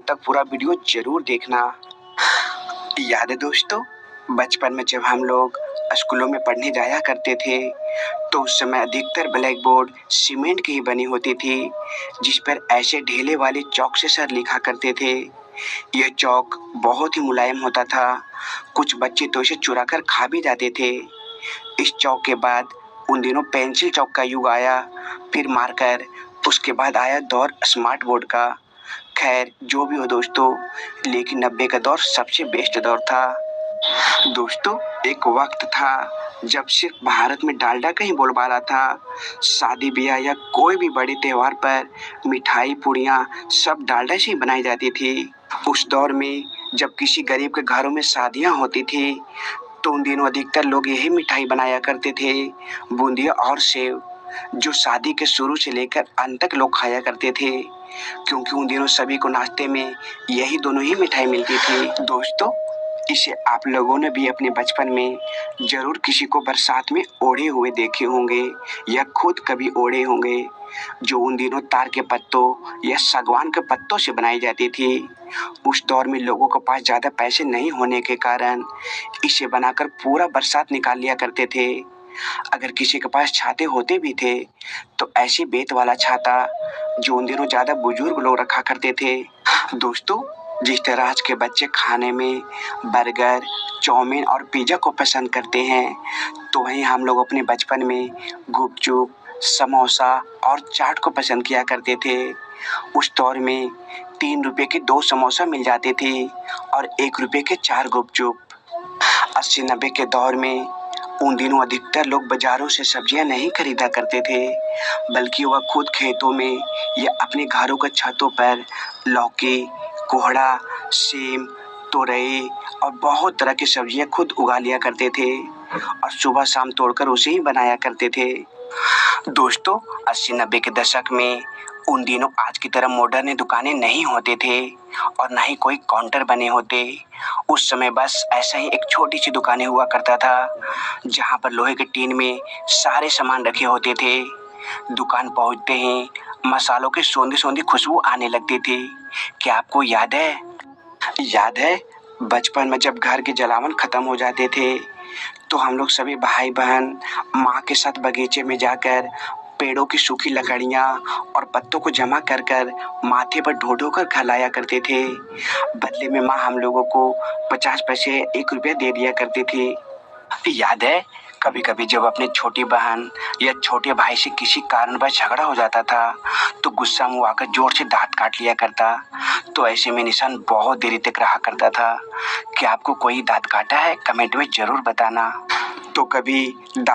तक पूरा वीडियो जरूर देखना। याद है दोस्तों, बचपन में जब हम लोग स्कूलों में पढ़ने जाया करते थे तो उस समय अधिकतर ब्लैक बोर्ड सीमेंट की ही बनी होती थी, जिस पर ऐसे ढेले वाले चौक से सर लिखा करते थे। यह चौक बहुत ही मुलायम होता था, कुछ बच्चे तो इसे चुरा कर खा भी जाते थे। इस चौक के बाद उन दिनों पेंसिल चौक का युग आया, फिर मार्कर, उसके बाद आया दौर स्मार्ट बोर्ड का। खैर जो भी हो दोस्तों, लेकिन 90 का दौर सबसे बेस्ट दौर था। दोस्तों एक वक्त था जब सिर्फ भारत में डालडा का ही बोलबाला था। शादी ब्याह या कोई भी बड़े त्योहार पर मिठाई पुड़ियाँ सब डालडा से ही बनाई जाती थी। उस दौर में जब किसी गरीब के घरों में शादियाँ होती थी तो उन दिनों अधिकतर लोग यही मिठाई बनाया करते थे, बूंदिया और सेव, जो शादी के शुरू से लेकर अंत तक लोग खाया करते थे, क्योंकि उन दिनों सभी को नाश्ते में यही दोनों ही मिठाई मिलती थी। दोस्तों इसे आप लोगों ने भी अपने बचपन में जरूर किसी को बरसात में ओढ़े हुए देखे होंगे या खुद कभी ओढ़े होंगे, जो उन दिनों तार के पत्तों या सागवान के पत्तों से बनाई जाती थी। उस दौर में लोगों के पास ज़्यादा पैसे नहीं होने के कारण इसे बनाकर पूरा बरसात निकाल लिया करते थे। अगर किसी के पास छाते होते भी थे तो ऐसी बेत वाला छाता जो उन दिनों ज़्यादा बुजुर्ग लोग रखा करते थे। दोस्तों जिस तरह आज के बच्चे खाने में बर्गर, चाउमीन और पिज़्ज़ा को पसंद करते हैं, तो वहीं हम लोग अपने बचपन में गुपचुप, समोसा और चाट को पसंद किया करते थे। उस दौर में 3 रुपए के 2 समोसा मिल जाते थे और 1 रुपए के 4 गुपचुप। 80-90 के दौर में उन दिनों अधिकतर लोग बाजारों से सब्जियां नहीं खरीदा करते थे, बल्कि वह खुद खेतों में या अपने घरों के छतों पर लौकी, कोहड़ा, सेम, तोरई और बहुत तरह की सब्जियां खुद उगा लिया करते थे और सुबह शाम तोड़कर उसे ही बनाया करते थे। दोस्तों 80-90 के दशक में उन दिनों आज की तरह मॉडर्न दुकानें नहीं होते थे और ना ही कोई काउंटर बने होते। उस समय बस ऐसा ही एक छोटी सी दुकानें हुआ करता था, जहां पर लोहे के टीन में सारे सामान रखे होते थे। दुकान पहुंचते ही मसालों की सोंधी सोंधी खुशबू आने लगती थी। क्या आपको याद है बचपन में जब घर के जलावन खत्म हो जाते थे तो हम लोग सभी भाई बहन माँ के साथ बगीचे में जाकर पेड़ों की सूखी लकड़ियाँ और पत्तों को जमा कर कर माथे पर ढो ढो कर खिलाया करते थे। बदले में माँ हम लोगों को 50 पैसे 1 रुपया दे दिया करती थी। याद है कभी कभी जब अपनी छोटी बहन या छोटे भाई से किसी कारणवश झगड़ा हो जाता था तो गुस्सा मुँह आकर जोर से दांत काट लिया करता, तो ऐसे में निशान बहुत देरी तक रहा करता था। क्या आपको कोई दांत काटा है? कमेंट में जरूर बताना। तो कभी